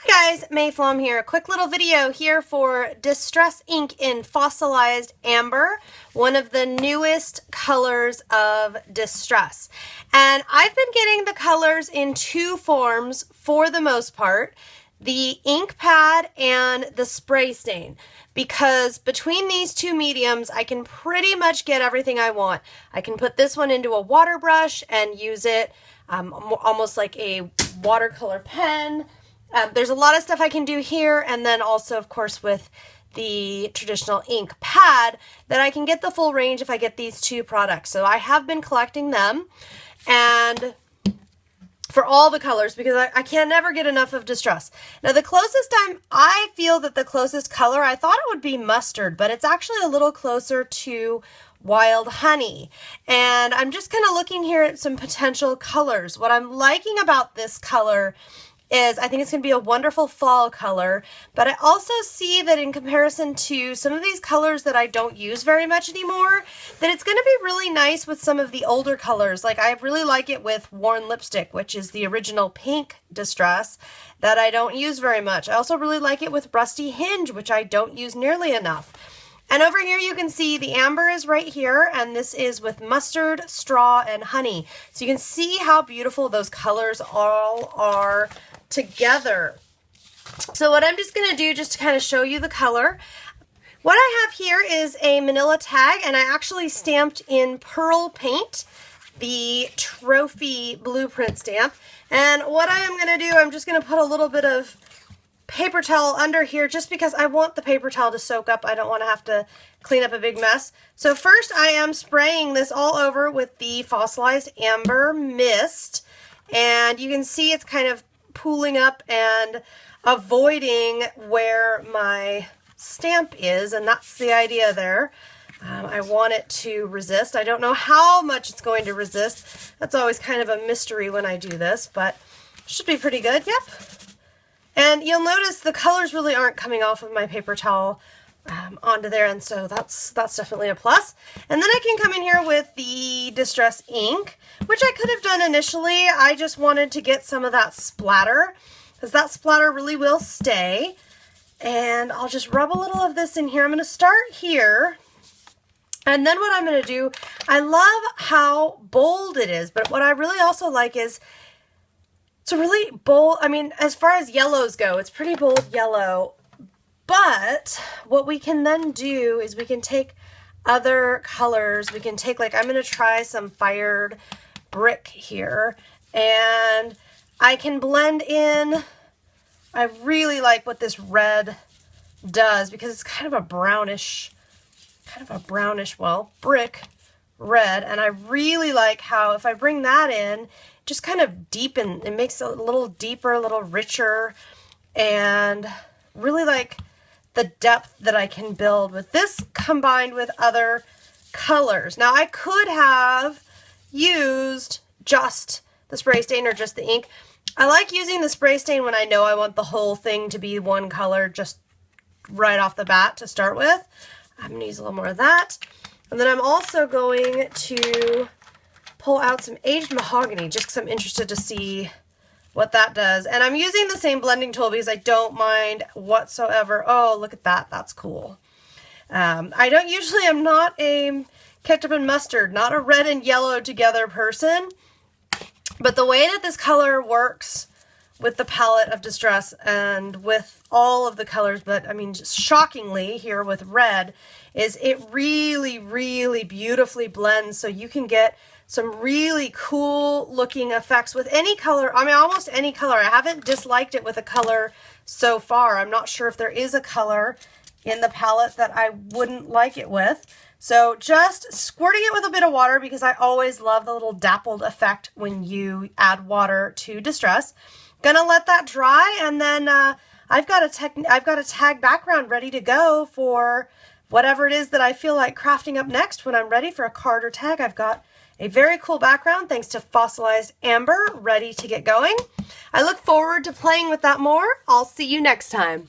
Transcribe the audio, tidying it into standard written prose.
Hey guys, Mayflom here. A quick little video here for Distress Ink in Fossilized Amber, one of the newest colors of Distress. And I've been getting the colors in two forms for the most part, the ink pad and the spray stain, because between these two mediums I can pretty much get everything I want. I can put this one into a water brush and use it almost like a watercolor pen. There's a lot of stuff I can do here, and then also, of course, with the traditional ink pad, that I can get the full range if I get these two products. So I have been collecting them, and for all the colors, because I can never get enough of Distress. Now, the closest I feel that the closest color, I thought it would be mustard, but it's actually a little closer to wild honey. And I'm just kind of looking here at some potential colors. What I'm liking about this color is I think it's going to be a wonderful fall color, but I also see that in comparison to some of these colors that I don't use very much anymore, that it's going to be really nice with some of the older colors. Like I really like it with Worn Lipstick, which is the original pink Distress that I don't use very much. I also really like it with Rusty Hinge, which I don't use nearly enough. And over here you can see the amber is right here, and this is with mustard, straw, and honey. So you can see how beautiful those colors all are together. So what I'm just going to do, just to kind of show you the color, what I have here is a manila tag, and I actually stamped in pearl paint the trophy blueprint stamp. And what I am going to do, I'm just going to put a little bit of paper towel under here just because I want the paper towel to soak up. I don't want to have to clean up a big mess. So first I am spraying this all over with the Fossilized Amber Mist, and you can see it's kind of pooling up and avoiding where my stamp is, and that's the idea there. I want it to resist. I don't know how much it's going to resist. That's always kind of a mystery when I do this, but it should be pretty good. Yep. And you'll notice the colors really aren't coming off of my paper towel onto there, and so that's definitely a plus. And then I can come in here with the Distress Ink, which I could have done initially. I just wanted to get some of that splatter, because that splatter really will stay. And I'll just rub a little of this in here. I'm going to start here, and then what I'm going to do, I love how bold it is, but what I really also like is it's a really bold, I mean, as far as yellows go, it's pretty bold yellow. But what we can then do is we can take other colors. We can take, like, I'm going to try some fired brick here, and I can blend in. I really like what this red does because it's kind of a brownish, well, brick red. And I really like how if I bring that in, just kind of deepen, it makes it a little deeper, a little richer, and really like the depth that I can build with this combined with other colors. Now I could have used just the spray stain or just the ink. I like using the spray stain when I know I want the whole thing to be one color just right off the bat to start with. I'm going to use a little more of that. And then I'm also going to pull out some aged mahogany just because I'm interested to see what that does. And I'm using the same blending tool because I don't mind whatsoever. Oh, look at that. That's cool. I'm not a ketchup and mustard, not a red and yellow together person. But the way that this color works with the palette of Distress and with all of the colors, but I mean, just shockingly here with red, is it really, really beautifully blends. So you can get some really cool looking effects with any color. I mean, almost any color. I haven't disliked it with a color so far. I'm not sure if there is a color in the palette that I wouldn't like it with. So just squirting it with a bit of water, because I always love the little dappled effect when you add water to Distress. Gonna let that dry, and then I've got a tag background ready to go for whatever it is that I feel like crafting up next when I'm ready for a card or tag. I've got a very cool background thanks to Fossilized Amber ready to get going. I look forward to playing with that more. I'll see you next time.